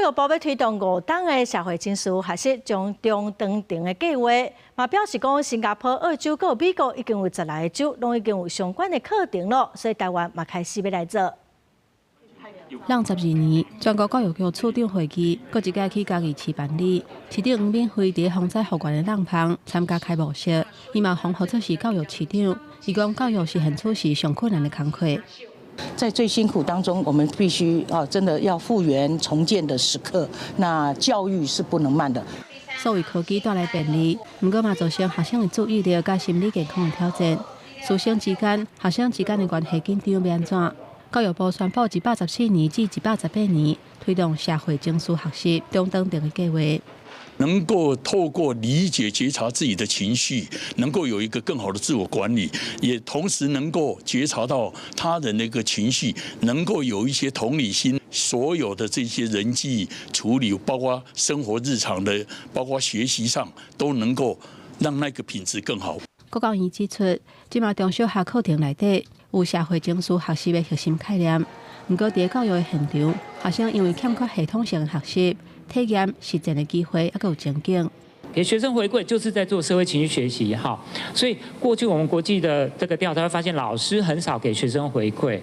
育部要推动5档的社会情绪学习将中长程的计划，嘛表示讲新加坡、澳洲、佮美国已经有10来个州，拢已经有相关的课程咯，所以台湾嘛开始要来做。让12年，全国教育局处长会议，搁一届去嘉义市办理，市长黄敏惠伫风灾复原的浪棚参加开幕式，伊嘛奉号出是教育市长，伊讲教育是现处是上困难的工课。 在最辛苦当中，我们必须真的要复原重建的时刻。那教育是不能慢的。所谓科技带来便利，不过嘛造成学生的注意力甲心理健康的挑战。师生之间、学生之间的关系紧张要安怎？教育部宣布114年至118年推动社会情绪学习中等程的计划。 能够透过理解、觉察自己的情绪，能够有一个更好的自我管理，也同时能够觉察到他人的一个情绪，能够有一些同理心。所有的这些人际处理，包括生活日常的，包括学习上，都能够让那个品质更好。国教院指出，即马中小学课程内底有社会情绪学习的核心概念，不过伫教育的现场，学生因为欠缺系统性的学习。 体验实践的机会，还有情境。给学生回馈，就是在做社会情绪学习哈。所以过去我们国际的这个调查会发现，老师很少给学生回馈。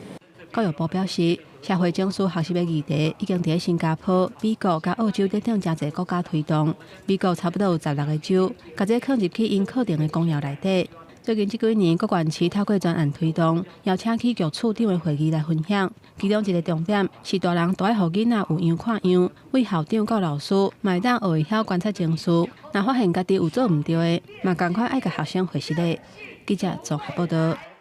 教育部表示，社会情绪学习的议题已经伫新加坡、美国甲澳洲等真侪国家推动。美国差不多有16个州，甲这放入去因课程的纲要内底。 最近这几年，各县市透过专案推动，邀请去局处长的会议来分享。其中一个重点是大人都要互囡仔有样看样，为校长到老师，嘛当学会晓观察情绪。若发现家己有做唔对的，嘛赶快爱甲学生回实例。记者综合报道。